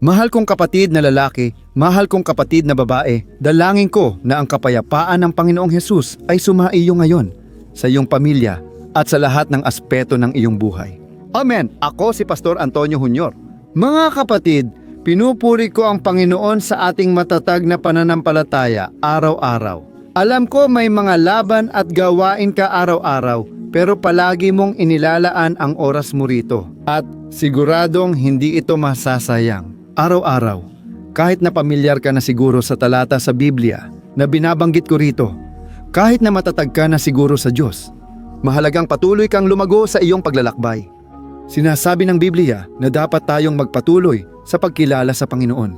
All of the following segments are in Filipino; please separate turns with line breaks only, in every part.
Mahal kong kapatid na lalaki, mahal kong kapatid na babae, dalangin ko na ang kapayapaan ng Panginoong Hesus ay sumaiyo ngayon sa iyong pamilya at sa lahat ng aspeto ng iyong buhay. Amen. Ako si Pastor Antonio Junior. Mga kapatid, pinupuri ko ang Panginoon sa ating matatag na pananampalataya araw-araw. Alam ko may mga laban at gawain ka araw-araw, pero palagi mong inilalaan ang oras mo rito. At siguradong hindi ito masasayang. Araw-araw, kahit na pamilyar ka na siguro sa talata sa Biblia na binabanggit ko rito, kahit na matatag ka na siguro sa Diyos, mahalagang patuloy kang lumago sa iyong paglalakbay. Sinasabi ng Biblia na dapat tayong magpatuloy sa pagkilala sa Panginoon.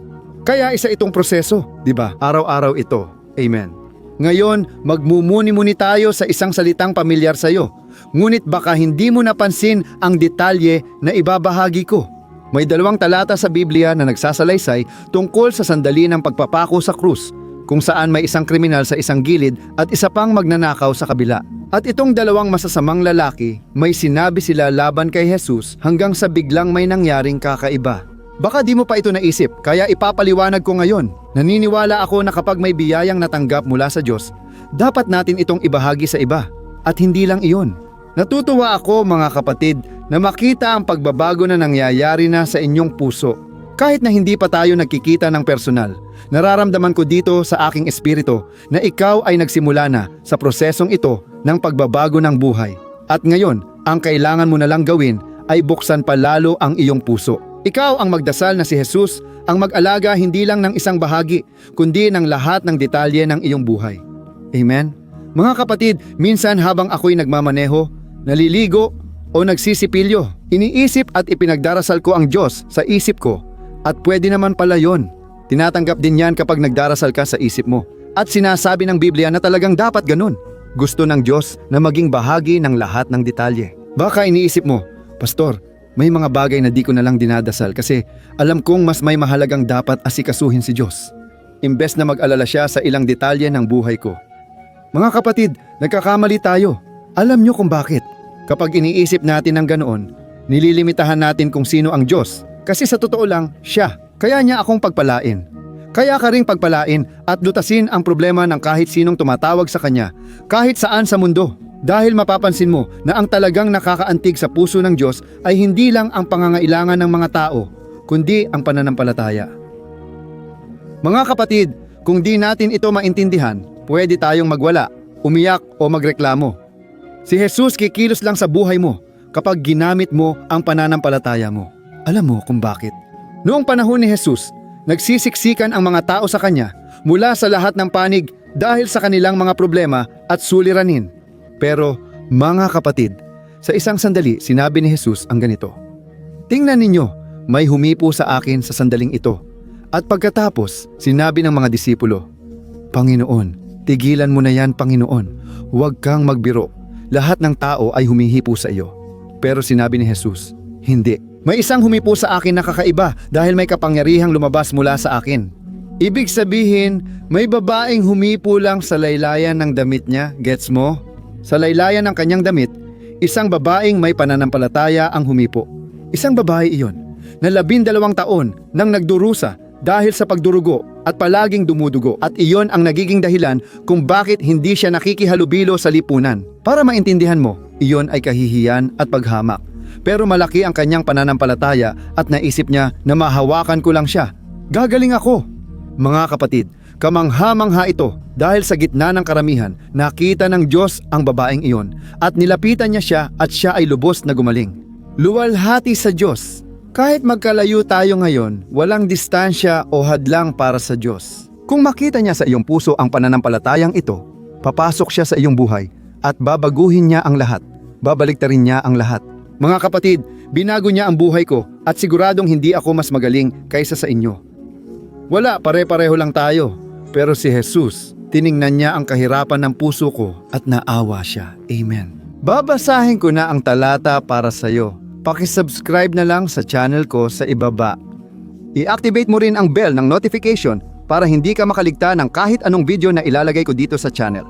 Kaya isa itong proseso, di ba? Araw-araw ito. Amen. Ngayon, magmumuni-muni tayo sa isang salitang pamilyar sa iyo. Ngunit baka hindi mo napansin ang detalye na ibabahagi ko. May 2 talata sa Biblia na nagsasalaysay tungkol sa sandali ng pagpapako sa krus, kung saan may isang kriminal sa isang gilid at isa pang magnanakaw sa kabila. At itong 2 masasamang lalaki, may sinabi sila laban kay Jesus hanggang sa biglang may nangyaring kakaiba. Baka di mo pa ito naisip, kaya ipapaliwanag ko ngayon. Naniniwala ako na kapag may biyayang natanggap mula sa Diyos, dapat natin itong ibahagi sa iba. At hindi lang iyon. Natutuwa ako mga kapatid na makita ang pagbabago na nangyayari na sa inyong puso. Kahit na hindi pa tayo nagkikita ng personal, nararamdaman ko dito sa aking espiritu na ikaw ay nagsimula na sa prosesong ito ng pagbabago ng buhay. At ngayon, ang kailangan mo na lang gawin ay buksan pa lalo ang iyong puso. Ikaw ang magdasal na si Jesus ang mag-alaga hindi lang ng isang bahagi, kundi ng lahat ng detalye ng iyong buhay. Amen? Mga kapatid, minsan habang ako'y nagmamaneho, naliligo o nagsisipilyo, iniisip at ipinagdarasal ko ang Diyos sa isip ko. At pwede naman pala yon. Tinatanggap din yan kapag nagdarasal ka sa isip mo. At sinasabi ng Biblia na talagang dapat ganun. Gusto ng Diyos na maging bahagi ng lahat ng detalye. Baka iniisip mo, Pastor, may mga bagay na di ko na lang dinadasal kasi alam kong mas may mahalagang dapat asikasuhin si Diyos. Imbes na mag-alala siya sa ilang detalye ng buhay ko. Mga kapatid, nagkakamali tayo. Alam niyo kung bakit. Kapag iniisip natin ng ganoon, nililimitahan natin kung sino ang Diyos. Kasi sa totoo lang, siya. Kaya niya akong pagpalain. Kaya ka ring pagpalain at lutasin ang problema ng kahit sinong tumatawag sa kanya, kahit saan sa mundo. Dahil mapapansin mo na ang talagang nakakaantig sa puso ng Diyos ay hindi lang ang pangangailangan ng mga tao, kundi ang pananampalataya. Mga kapatid, kung di natin ito maintindihan, pwede tayong magwala, umiyak o magreklamo. Si Jesus kikilos lang sa buhay mo kapag ginamit mo ang pananampalataya mo. Alam mo kung bakit? Noong panahon ni Jesus, nagsisiksikan ang mga tao sa kanya mula sa lahat ng panig dahil sa kanilang mga problema at suliranin. Pero mga kapatid, sa isang sandali sinabi ni Jesus ang ganito, "Tingnan ninyo, may humipo sa akin sa sandaling ito." At pagkatapos, sinabi ng mga disipulo, "Panginoon, tigilan mo na yan, Panginoon. Huwag kang magbiro. Lahat ng tao ay humihipo sa iyo." Pero sinabi ni Jesus, "Hindi. May isang humipo sa akin na kakaiba dahil may kapangyarihang lumabas mula sa akin." Ibig sabihin, may babaeng humipo lang sa laylayan ng damit niya, gets mo? Sa laylayan ng kanyang damit, isang babaeng may pananampalataya ang humipo. Isang babae iyon na 12 taon nang nagdurusa dahil sa pagdurugo at palaging dumudugo, at iyon ang nagiging dahilan kung bakit hindi siya nakikihalubilo sa lipunan. Para maintindihan mo, iyon ay kahihiyan at paghamak. Pero malaki ang kanyang pananampalataya at naisip niya na mahawakan ko lang siya. Gagaling ako. Mga kapatid, kamangha-mangha ito dahil sa gitna ng karamihan, nakita ng Diyos ang babaeng iyon at nilapitan niya siya at siya ay lubos na gumaling. Luwalhati sa Diyos. Kahit magkalayo tayo ngayon, walang distansya o hadlang para sa Diyos. Kung makita niya sa iyong puso ang pananampalatayang ito, papasok siya sa iyong buhay at babaguhin niya ang lahat. Babaliktarin niya ang lahat. Mga kapatid, binago niya ang buhay ko at siguradong hindi ako mas magaling kaysa sa inyo. Wala, pare-pareho lang tayo. Pero si Jesus, tiningnan niya ang kahirapan ng puso ko at naawa siya. Amen. Babasahin ko na ang talata para sa iyo. Paki-subscribe na lang sa channel ko sa ibaba. I-activate mo rin ang bell ng notification para hindi ka makaligtan ng kahit anong video na ilalagay ko dito sa channel.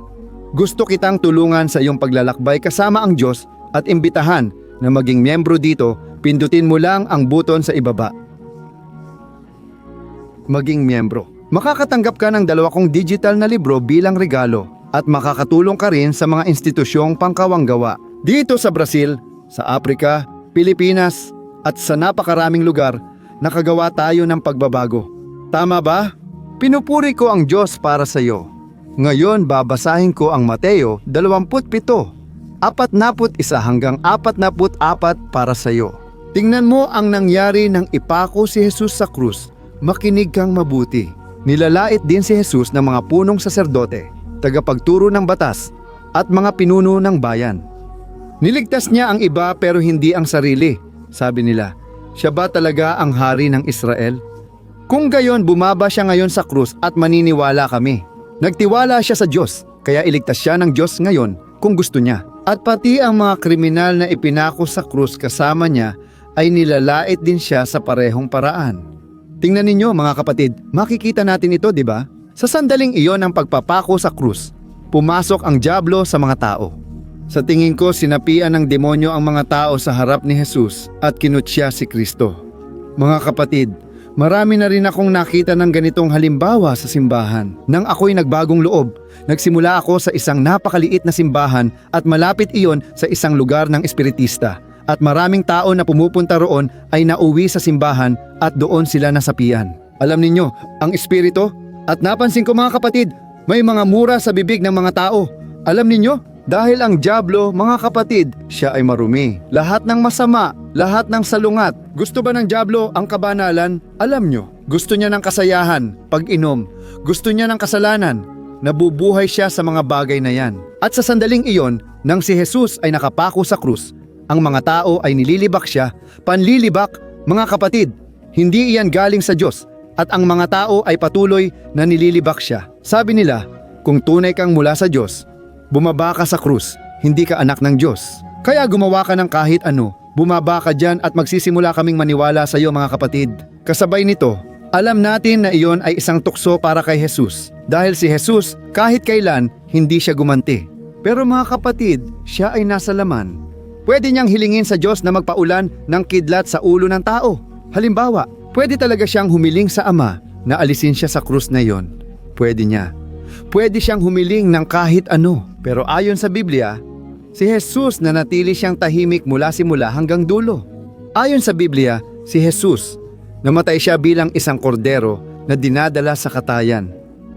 Gusto kitang tulungan sa iyong paglalakbay kasama ang Diyos at imbitahan na maging miyembro dito, pindutin mo lang ang buton sa ibaba. maging miyembro. Makakatanggap ka ng 2 digital na libro bilang regalo at makakatulong ka rin sa mga institusyong pangkawanggawa. Dito sa Brazil, sa Africa, Pilipinas at sa napakaraming lugar, nakagawa tayo ng pagbabago. Tama ba? Pinupuri ko ang Diyos para sa iyo. Ngayon babasahin ko ang Mateo 27, 41 hanggang 44 para sa iyo. Tingnan mo ang nangyari nang ipako si Jesus sa krus. Makinig kang mabuti. Nilalait din si Jesus ng mga punong saserdote, tagapagturo ng batas, at mga pinuno ng bayan. Niligtas niya ang iba pero hindi ang sarili. Sabi nila, siya ba talaga ang hari ng Israel? Kung gayon, bumaba siya ngayon sa krus at maniniwala kami. Nagtiwala siya sa Diyos, kaya iligtas siya ng Diyos ngayon kung gusto niya. At pati ang mga kriminal na ipinako sa krus kasama niya ay nilalait din siya sa parehong paraan. Tingnan ninyo mga kapatid, makikita natin ito, di ba? Sa sandaling iyon ng pagpapako sa krus, pumasok ang dyablo sa mga tao. Sa tingin ko, sinapian ng demonyo ang mga tao sa harap ni Jesus at kinutya si Kristo. Mga kapatid, marami na rin akong nakita ng ganitong halimbawa sa simbahan. Nang ako'y nagbagong loob, nagsimula ako sa isang napakaliit na simbahan at malapit iyon sa isang lugar ng espiritista. At maraming tao na pumupunta roon ay nauwi sa simbahan at doon sila nasapian. Alam ninyo, ang espiritu, at napansin ko mga kapatid, may mga mura sa bibig ng mga tao. Alam ninyo, dahil ang dyablo, mga kapatid, siya ay marumi. Lahat ng masama, lahat ng salungat. Gusto ba ng dyablo ang kabanalan? Alam nyo, gusto niya ng kasayahan, pag-inom. Gusto niya ng kasalanan. Nabubuhay siya sa mga bagay na yan. At sa sandaling iyon, nang si Jesus ay nakapako sa krus, ang mga tao ay nililibak siya. Panlilibak, mga kapatid, hindi iyan galing sa Diyos. At ang mga tao ay patuloy na nililibak siya. Sabi nila, kung tunay kang mula sa Diyos, bumaba ka sa krus, hindi ka anak ng Diyos. Kaya gumawa ka ng kahit ano, bumaba ka dyan at magsisimula kaming maniwala sa iyo mga kapatid. Kasabay nito, alam natin na iyon ay isang tukso para kay Jesus. Dahil si Jesus, kahit kailan, hindi siya gumanti. Pero mga kapatid, siya ay nasa laman. Pwede niyang hilingin sa Diyos na magpaulan ng kidlat sa ulo ng tao. Halimbawa, pwede talaga siyang humiling sa Ama na alisin siya sa krus na iyon. Pwede niya. Pwede siyang humiling ng kahit ano. Pero ayon sa Biblia, si Jesus nanatili siyang tahimik mula simula hanggang dulo. Ayon sa Biblia, si Jesus, namatay siya bilang isang kordero na dinadala sa katayan.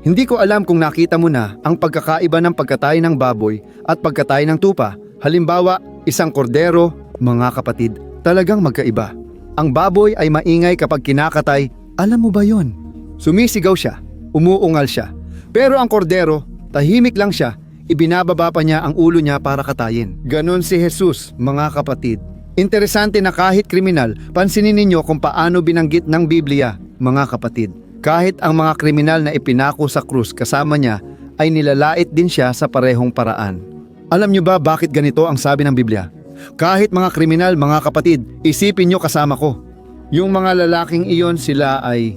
Hindi ko alam kung nakita mo na ang pagkakaiba ng pagkatay ng baboy at pagkatay ng tupa. Halimbawa, isang kordero, mga kapatid, talagang magkaiba. Ang baboy ay maingay kapag kinakatay. Alam mo ba yon? Sumisigaw siya, umuungal siya. Pero ang kordero, tahimik lang siya, ibinababa pa niya ang ulo niya para katayin. Ganon si Jesus, mga kapatid. Interesante na kahit kriminal, pansinin ninyo kung paano binanggit ng Biblia, mga kapatid. Kahit ang mga kriminal na ipinako sa krus kasama niya, ay nilalait din siya sa parehong paraan. Alam niyo ba bakit ganito ang sabi ng Biblia? Kahit mga kriminal, mga kapatid, isipin niyo kasama ko. Yung mga lalaking iyon sila ay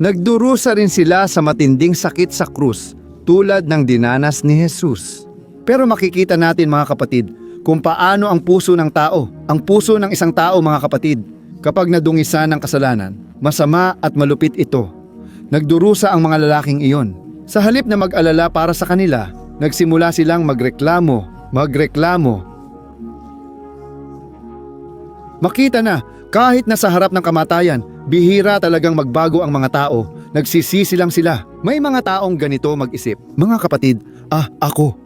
nagdurusa rin sila sa matinding sakit sa krus tulad ng dinanas ni Jesus. Pero makikita natin mga kapatid kung paano ang puso ng tao, ang puso ng isang tao mga kapatid, kapag nadungisan ng kasalanan, masama at malupit ito. Nagdurusa ang mga lalaking iyon. Sa halip na mag-alala para sa kanila, nagsimula silang magreklamo. Makita na, kahit nasa harap ng kamatayan, bihira talagang magbago ang mga tao. Nagsisisi lang sila. May mga taong ganito mag-isip. Mga kapatid, ako,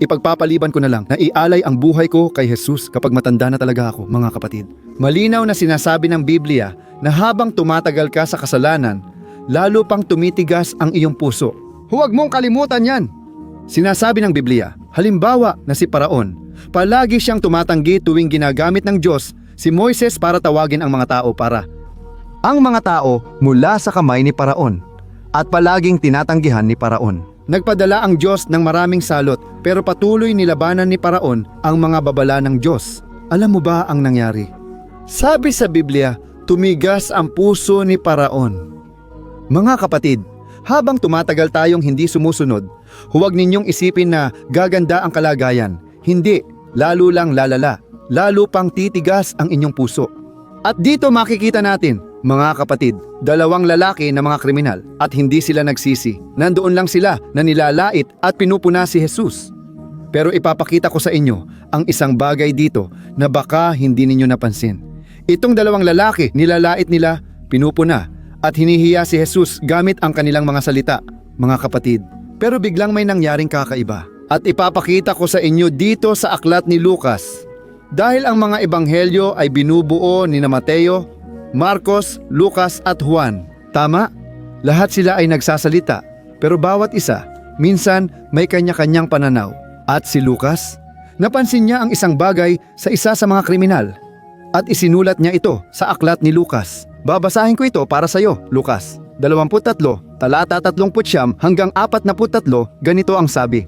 ipagpapaliban ko na lang na ialay ang buhay ko kay Jesus kapag matanda na talaga ako, mga kapatid. Malinaw na sinasabi ng Biblia na habang tumatagal ka sa kasalanan, lalo pang tumitigas ang iyong puso. Huwag mong kalimutan yan. Sinasabi ng Biblia, halimbawa na si Paraon, palagi siyang tumatanggi tuwing ginagamit ng Diyos si Moises para tawagin ang mga tao para ang mga tao mula sa kamay ni Paraon at palaging tinatanggihan ni Paraon. Nagpadala ang Diyos ng maraming salot pero patuloy nilabanan ni Paraon ang mga babala ng Diyos. Alam mo ba ang nangyari? Sabi sa Biblia, tumigas ang puso ni Paraon. Mga kapatid, habang tumatagal tayong hindi sumusunod, huwag ninyong isipin na gaganda ang kalagayan. Hindi, lalo lang lalala. Lalo pang titigas ang inyong puso. At dito makikita natin Mga kapatid, dalawang lalaki na mga kriminal at hindi sila nagsisi. Nandoon lang sila na nilalait at pinupuna si Jesus. Pero ipapakita ko sa inyo ang isang bagay dito na baka hindi ninyo napansin. Itong dalawang lalaki, nilalait nila, pinupuna at hinihiya si Jesus gamit ang kanilang mga salita, mga kapatid. Pero biglang may nangyaring kakaiba. At ipapakita ko sa inyo dito sa aklat ni Lucas. Dahil ang mga ebanghelyo ay binubuo ni Mateo, Marcos, Lucas at Juan. Tama? Lahat sila ay nagsasalita, pero bawat isa, minsan may kanya-kanyang pananaw. At si Lucas, napansin niya ang isang bagay sa isa sa mga kriminal at isinulat niya ito sa aklat ni Lucas. Babasahin ko ito para sa iyo, Lucas 23, talata 39 hanggang 43, ganito ang sabi.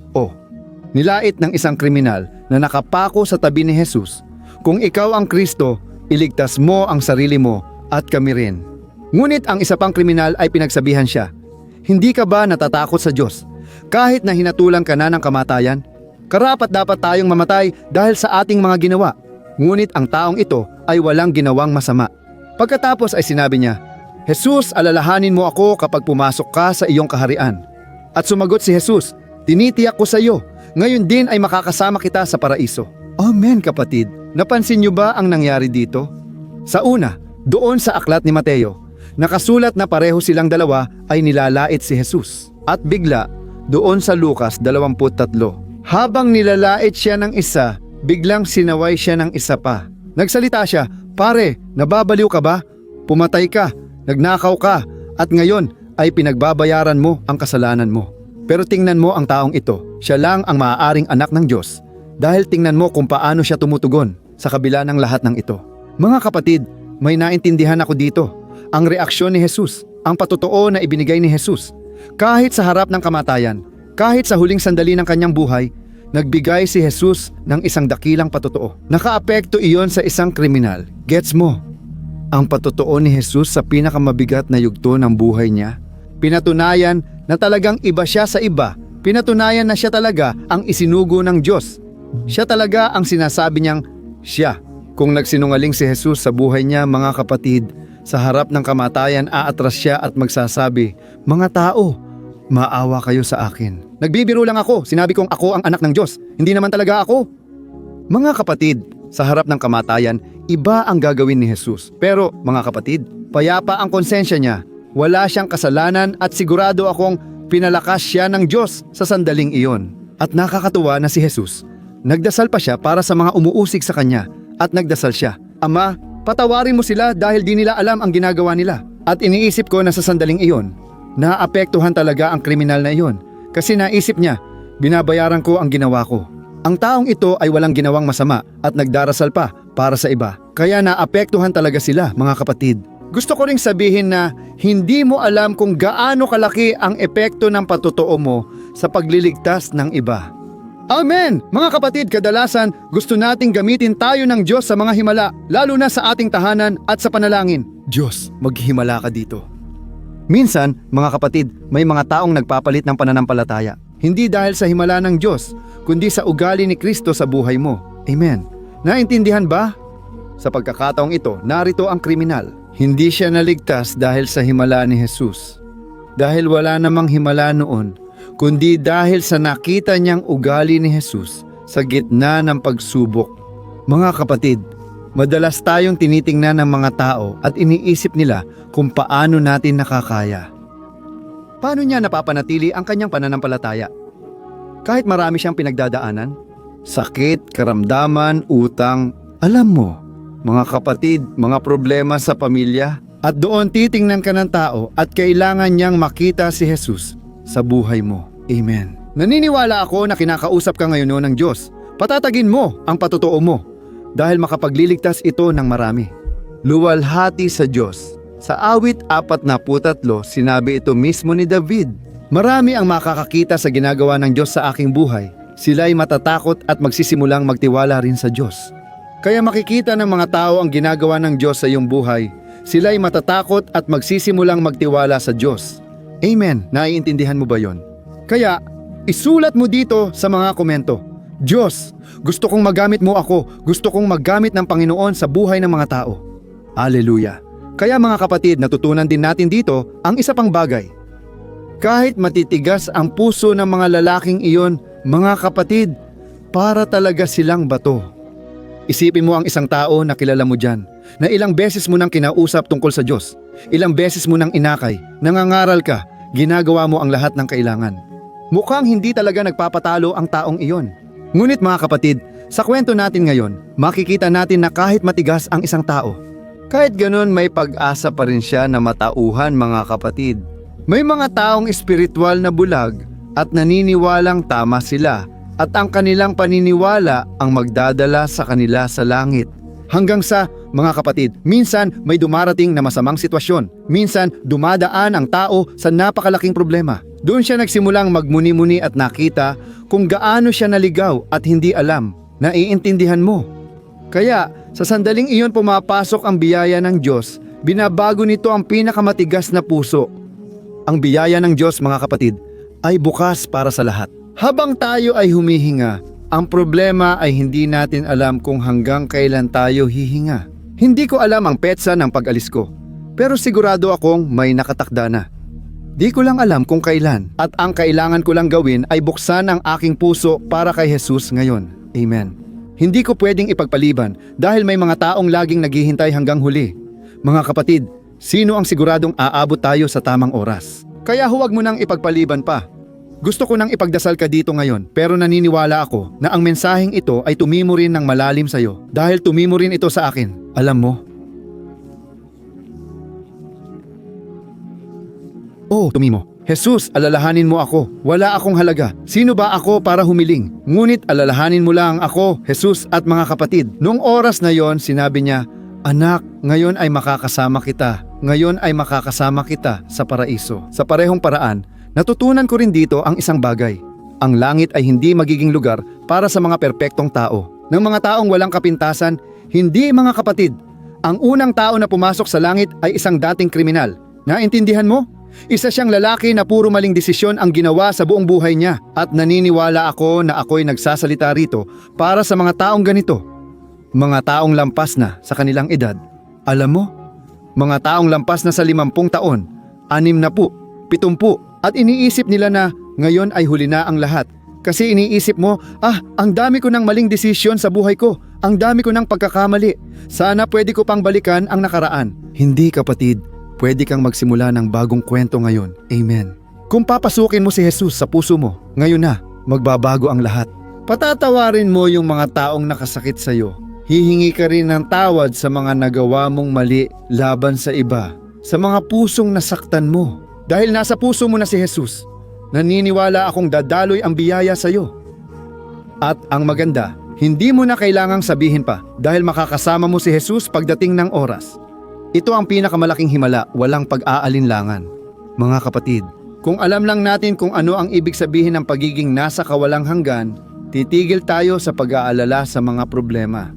Nilait ng isang kriminal na nakapako sa tabi ni Jesus, "Kung ikaw ang Kristo, iligtas mo ang sarili mo at kami rin." Ngunit ang isa pang kriminal ay pinagsabihan siya, "Hindi ka ba natatakot sa Diyos? Kahit na hinatulan ka na ng kamatayan, karapat dapat tayong mamatay dahil sa ating mga ginawa." Ngunit ang taong ito ay walang ginawang masama. Pagkatapos ay sinabi niya, "Jesus, alalahanin mo ako kapag pumasok ka sa iyong kaharian." At sumagot si Jesus, "Tinitiyak ko sa iyo, ngayon din ay makakasama kita sa paraiso." Amen, kapatid. Napansin niyo ba ang nangyari dito? Sa una, doon sa aklat ni Mateo, nakasulat na pareho silang dalawa ay nilalait si Jesus. At bigla, doon sa Lucas 23, habang nilalait siya ng isa, biglang sinaway siya ng isa pa. Nagsalita siya, "Pare, nababaliw ka ba? Pumatay ka, nagnakaw ka, at ngayon ay pinagbabayaran mo ang kasalanan mo." Pero tingnan mo ang taong ito, siya lang ang maaaring anak ng Diyos. Dahil tingnan mo kung paano siya tumutugon sa kabila ng lahat ng ito. Mga kapatid, may naintindihan ako dito. Ang reaksyon ni Jesus, ang patotoo na ibinigay ni Jesus. Kahit sa harap ng kamatayan, kahit sa huling sandali ng kanyang buhay, nagbigay si Jesus ng isang dakilang patotoo. Nakaapekto iyon sa isang kriminal. Gets mo? Ang patotoo ni Jesus sa pinakamabigat na yugto ng buhay niya. Pinatunayan na talagang iba siya sa iba. Pinatunayan na siya talaga ang isinugo ng Diyos. Siya talaga ang sinasabi niyang siya. Kung nagsinungaling si Jesus sa buhay niya, mga kapatid, sa harap ng kamatayan aatras siya at magsasabi, "Mga tao, maawa kayo sa akin. Nagbibiro lang ako, sinabi kong ako ang anak ng Diyos. Hindi naman talaga ako." Mga kapatid, sa harap ng kamatayan, iba ang gagawin ni Jesus. Pero mga kapatid, payapa ang konsensya niya. Wala siyang kasalanan at sigurado akong pinalakas siya ng Diyos sa sandaling iyon. At nakakatuwa na si Jesus, nagdasal pa siya para sa mga umuusig sa kanya at nagdasal siya, "Ama, patawarin mo sila dahil di nila alam ang ginagawa nila." At iniisip ko na sa sandaling iyon, naapektuhan talaga ang kriminal na iyon kasi naisip niya, binabayaran ko ang ginawa ko. Ang taong ito ay walang ginawang masama at nagdarasal pa para sa iba. Kaya naapektuhan talaga sila, mga kapatid. Gusto ko ring sabihin na hindi mo alam kung gaano kalaki ang epekto ng patotoo mo sa pagliligtas ng iba. Amen! Mga kapatid, kadalasan gusto nating gamitin tayo ng Diyos sa mga himala, lalo na sa ating tahanan at sa panalangin. Diyos, maghimala ka dito. Minsan, mga kapatid, may mga taong nagpapalit ng pananampalataya. Hindi dahil sa himala ng Diyos, kundi sa ugali ni Kristo sa buhay mo. Amen. Naintindihan ba? Sa pagkakataong ito, narito ang kriminal. Hindi siya naligtas dahil sa himala ni Jesus. Dahil wala namang himala noon, kundi dahil sa nakita niyang ugali ni Jesus sa gitna ng pagsubok. Mga kapatid, madalas tayong tinitingnan ng mga tao at iniisip nila kung paano natin nakakaya. Paano niya napapanatili ang kanyang pananampalataya? Kahit marami siyang pinagdadaanan, sakit, karamdaman, utang, alam mo, mga kapatid, mga problema sa pamilya, at doon titingnan ka ng tao at kailangan niyang makita si Jesus sa buhay mo. Amen. Naniniwala ako na kinakausap ka ngayon ng Diyos. Patatagin mo ang patotoo mo dahil makapagliligtas ito ng marami. Luwalhati sa Diyos. Sa awit 43, sinabi ito mismo ni David, "Marami ang makakakita sa ginagawa ng Diyos sa aking buhay. Sila'y matatakot at magsisimulang magtiwala rin sa Diyos." Kaya makikita ng mga tao ang ginagawa ng Diyos sa iyong buhay. Sila'y matatakot at magsisimulang magtiwala sa Diyos. Amen. Naiintindihan mo ba yon? Kaya, isulat mo dito sa mga komento, "Diyos, gusto kong magamit mo ako. Gusto kong magamit ng Panginoon sa buhay ng mga tao." Hallelujah. Kaya mga kapatid, natutunan din natin dito ang isa pang bagay. Kahit matitigas ang puso ng mga lalaking iyon, mga kapatid, para talaga silang bato. Isipin mo ang isang tao na kilala mo dyan, na ilang beses mo nang kinausap tungkol sa Diyos, ilang beses mo nang inakay, nangangaral ka, ginagawa mo ang lahat ng kailangan. Mukhang hindi talaga nagpapatalo ang taong iyon. Ngunit mga kapatid, sa kwento natin ngayon, makikita natin na kahit matigas ang isang tao, kahit ganun may pag-asa pa rin siya na matauhan mga kapatid. May mga taong espiritual na bulag at naniniwalang tama sila at ang kanilang paniniwala ang magdadala sa kanila sa langit. Hanggang sa, mga kapatid, minsan may dumarating na masamang sitwasyon. Minsan dumadaan ang tao sa napakalaking problema. Doon siya nagsimulang magmuni-muni at nakita kung gaano siya naligaw at hindi alam. Naiintindihan mo. Kaya, sa sandaling iyon pumapasok ang biyaya ng Diyos, binabago nito ang pinakamatigas na puso. Ang biyaya ng Diyos, mga kapatid, ay bukas para sa lahat. Habang tayo ay humihinga, ang problema ay hindi natin alam kung hanggang kailan tayo hihinga. Hindi ko alam ang petsa ng pag-alis ko, pero sigurado akong may nakatakda na. Di ko lang alam kung kailan at ang kailangan ko lang gawin ay buksan ang aking puso para kay Jesus ngayon. Amen. Hindi ko pwedeng ipagpaliban dahil may mga taong laging naghihintay hanggang huli. Mga kapatid, sino ang siguradong aabot tayo sa tamang oras? Kaya huwag mo nang ipagpaliban pa. Gusto ko nang ipagdasal ka dito ngayon pero naniniwala ako na ang mensaheng ito ay tumimo rin ng malalim sa iyo dahil tumimo rin ito sa akin. Alam mo? Oh, tumimo. Jesus, alalahanin mo ako. Wala akong halaga. Sino ba ako para humiling? Ngunit alalahanin mo lang ako, Jesus at mga kapatid. Noong oras na yon, sinabi niya, "Anak, ngayon ay makakasama kita. Ngayon ay makakasama kita sa paraiso." Sa parehong paraan, natutunan ko rin dito ang isang bagay. Ang langit ay hindi magiging lugar para sa mga perpektong tao. Ng mga taong walang kapintasan, hindi mga kapatid. Ang unang tao na pumasok sa langit ay isang dating kriminal. Naintindihan mo? Isa siyang lalaki na puro maling desisyon ang ginawa sa buong buhay niya at naniniwala ako na ako'y nagsasalita rito para sa mga taong ganito. Mga taong lampas na sa kanilang edad. Alam mo? Mga taong lampas na sa 50 taon, 60, 70 at iniisip nila na ngayon ay huli na ang lahat. Kasi iniisip mo, ang dami ko ng maling desisyon sa buhay ko. Ang dami ko ng pagkakamali. Sana pwede ko pang balikan ang nakaraan. Hindi kapatid. Pwede kang magsimula ng bagong kwento ngayon. Amen. Kung papasukin mo si Jesus sa puso mo, ngayon na, magbabago ang lahat. Patatawarin mo yung mga taong nakasakit sa iyo. Hihingi ka rin ng tawad sa mga nagawa mong mali laban sa iba. Sa mga pusong nasaktan mo. Dahil nasa puso mo na si Jesus, naniniwala akong dadaloy ang biyaya sa iyo. At ang maganda, hindi mo na kailangang sabihin pa dahil makakasama mo si Jesus pagdating ng oras. Ito ang pinakamalaking himala, walang pag-aalinlangan. Mga kapatid, kung alam lang natin kung ano ang ibig sabihin ng pagiging nasa kawalang hanggan, titigil tayo sa pag-aalala sa mga problema.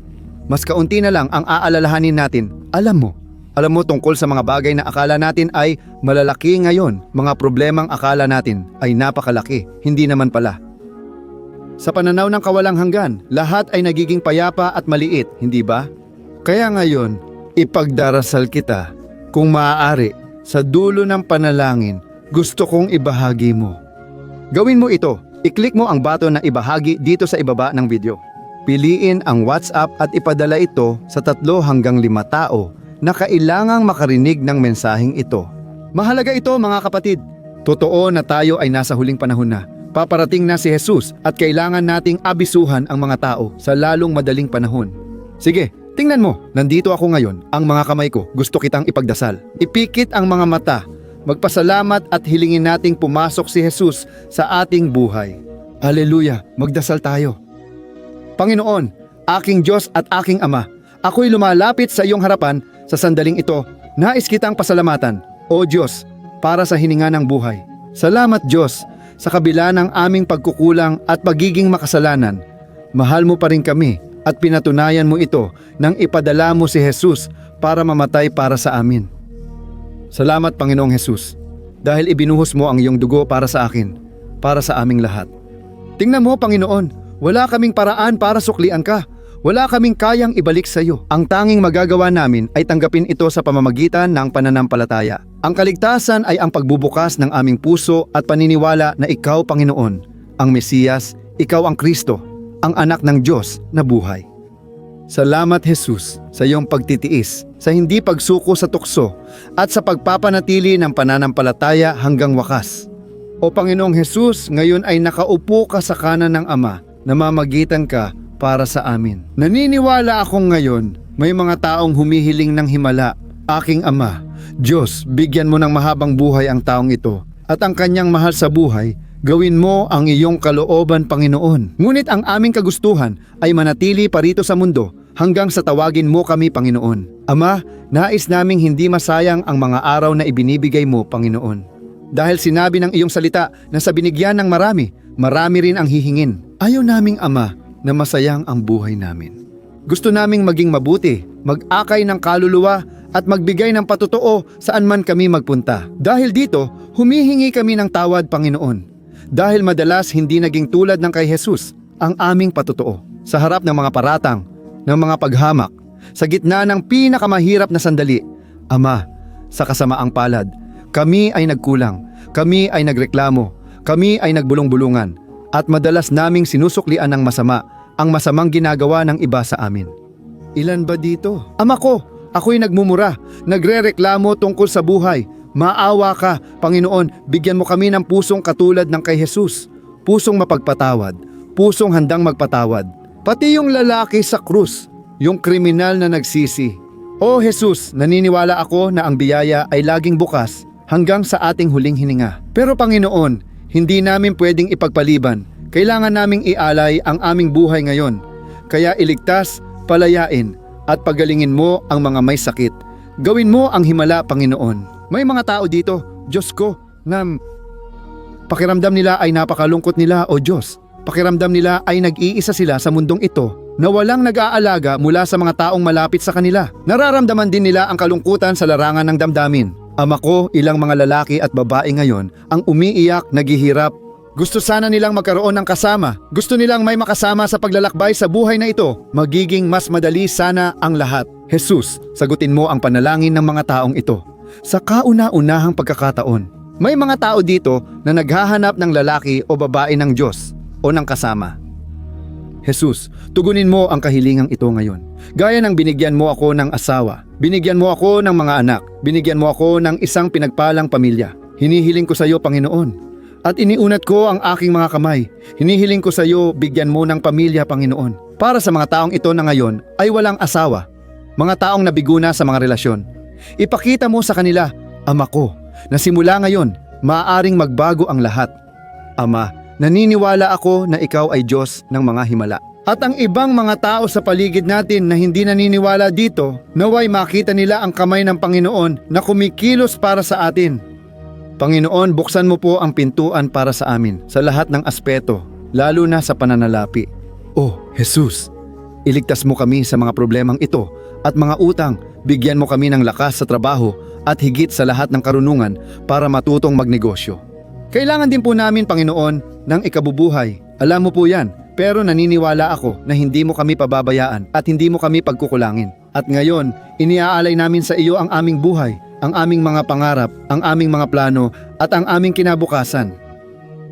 Mas kaunti na lang ang aalalahanin natin. Alam mo tungkol sa mga bagay na akala natin ay malalaki ngayon, mga problemang akala natin ay napakalaki, hindi naman pala. Sa pananaw ng kawalang hanggan, lahat ay nagiging payapa at maliit, hindi ba? Kaya ngayon, ipagdarasal kita, kung maaari, sa dulo ng panalangin, gusto kong ibahagi mo. Gawin mo ito, i-click mo ang button na ibahagi dito sa ibaba ng video. Piliin ang WhatsApp at ipadala ito sa 3 hanggang 5 tao na kailangang makarinig ng mensaheng ito. Mahalaga ito mga kapatid. Totoo na tayo ay nasa huling panahon na. Paparating na si Jesus at kailangan nating abisuhan ang mga tao sa lalong madaling panahon. Sige, tingnan mo, nandito ako ngayon, ang mga kamay ko, gusto kitang ipagdasal. Ipikit ang mga mata, magpasalamat at hilingin nating pumasok si Jesus sa ating buhay. Haleluya, magdasal tayo. Panginoon, aking Diyos at aking Ama, ako'y lumalapit sa iyong harapan sa sandaling ito. Nais kitang pasalamatan, O Diyos, para sa hininga ng buhay. Salamat Diyos, sa kabila ng aming pagkukulang at pagiging makasalanan. Mahal mo pa rin kami at pinatunayan mo ito nang ipadala mo si Jesus para mamatay para sa amin. Salamat Panginoong Jesus, dahil ibinuhos mo ang iyong dugo para sa akin, para sa aming lahat. Tingnan mo Panginoon, wala kaming paraan para suklian ka. Wala kaming kayang ibalik sa iyo. Ang tanging magagawa namin ay tanggapin ito sa pamamagitan ng pananampalataya. Ang kaligtasan ay ang pagbubukas ng aming puso at paniniwala na ikaw, Panginoon, ang Mesiyas, ikaw ang Kristo, ang anak ng Diyos na buhay. Salamat, Jesus, sa iyong pagtitiis, sa hindi pagsuko sa tukso, at sa pagpapanatili ng pananampalataya hanggang wakas. O Panginoong Jesus, ngayon ay nakaupo ka sa kanan ng Ama, namamagitan ka para sa amin. Naniniwala akong ngayon may mga taong humihiling ng himala. Aking Ama, Diyos, bigyan mo ng mahabang buhay ang taong ito at ang kanyang mahal sa buhay, gawin mo ang iyong kalooban, Panginoon. Ngunit ang aming kagustuhan ay manatili parito sa mundo hanggang sa tawagin mo kami, Panginoon. Ama, nais naming hindi masayang ang mga araw na ibinibigay mo, Panginoon. Dahil sinabi ng iyong salita na sa binigyan ng marami, marami rin ang hihingin. Ayaw naming, Ama, na masayang ang buhay namin. Gusto naming maging mabuti, mag-akay ng kaluluwa at magbigay ng patotoo saan man kami magpunta. Dahil dito, humihingi kami ng tawad, Panginoon. Dahil madalas hindi naging tulad ng kay Jesus ang aming patotoo. Sa harap ng mga paratang, ng mga paghamak, sa gitna ng pinakamahirap na sandali, Ama, sa kasamaang palad, kami ay nagkulang, kami ay nagreklamo, kami ay nagbulong-bulungan, at madalas naming sinusuklian ng masama ang masamang ginagawa ng iba sa amin. Ilan ba dito? Ama ko, ako'y nagmumura, nagrereklamo tungkol sa buhay. Maawa ka, Panginoon, bigyan mo kami ng pusong katulad ng kay Jesus. Pusong mapagpatawad, pusong handang magpatawad. Pati yung lalaki sa krus, yung kriminal na nagsisi. O Jesus, naniniwala ako na ang biyaya ay laging bukas hanggang sa ating huling hininga. Pero Panginoon, hindi namin pwedeng ipagpaliban. Kailangan naming ialay ang aming buhay ngayon. Kaya iligtas, palayain, at pagalingin mo ang mga may sakit. Gawin mo ang himala, Panginoon. May mga tao dito, Diyos ko, na pakiramdam nila ay napakalungkot nila, O Diyos. Pakiramdam nila ay nag-iisa sila sa mundong ito na walang nag-aalaga mula sa mga taong malapit sa kanila. Nararamdaman din nila ang kalungkutan sa larangan ng damdamin. Ama ko, ilang mga lalaki at babae ngayon ang umiiyak, naghihirap. Gusto sana nilang magkaroon ng kasama. Gusto nilang may makasama sa paglalakbay sa buhay na ito. Magiging mas madali sana ang lahat. Jesus, sagutin mo ang panalangin ng mga taong ito. Sa kauna-unahang pagkakataon, may mga tao dito na naghahanap ng lalaki o babae ng Diyos o ng kasama. Jesus, tugunin mo ang kahilingang ito ngayon. Gaya ng binigyan mo ako ng asawa, binigyan mo ako ng mga anak, binigyan mo ako ng isang pinagpalang pamilya. Hinihiling ko sa iyo, Panginoon. At iniunat ko ang aking mga kamay. Hinihiling ko sa iyo, bigyan mo ng pamilya, Panginoon. Para sa mga taong ito na ngayon ay walang asawa, mga taong nabiguna sa mga relasyon. Ipakita mo sa kanila, Ama ko, na simula ngayon, maaaring magbago ang lahat. Ama, naniniwala ako na ikaw ay Diyos ng mga himala. At ang ibang mga tao sa paligid natin na hindi naniniwala dito, naway makita nila ang kamay ng Panginoon na kumikilos para sa atin. Panginoon, buksan mo po ang pintuan para sa amin sa lahat ng aspeto, lalo na sa pananalapi. Oh, Jesus, iligtas mo kami sa mga problemang ito at mga utang, bigyan mo kami ng lakas sa trabaho at higit sa lahat ng karunungan para matutong magnegosyo. Kailangan din po namin, Panginoon, ng ikabubuhay. Alam mo po yan, pero naniniwala ako na hindi mo kami pababayaan at hindi mo kami pagkukulangin. At ngayon, iniaalay namin sa iyo ang aming buhay, ang aming mga pangarap, ang aming mga plano at ang aming kinabukasan.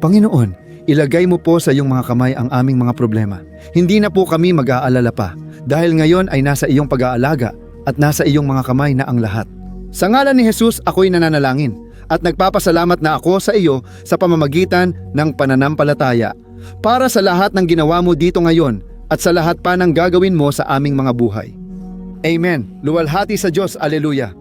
Panginoon, ilagay mo po sa iyong mga kamay ang aming mga problema. Hindi na po kami mag-aalala pa dahil ngayon ay nasa iyong pag-aalaga at nasa iyong mga kamay na ang lahat. Sa ngalan ni Jesus, ako'y nananalangin at nagpapasalamat na ako sa iyo sa pamamagitan ng pananampalataya para sa lahat ng ginawa mo dito ngayon at sa lahat pa ng gagawin mo sa aming mga buhay. Amen. Luwalhati sa Diyos. Alleluia.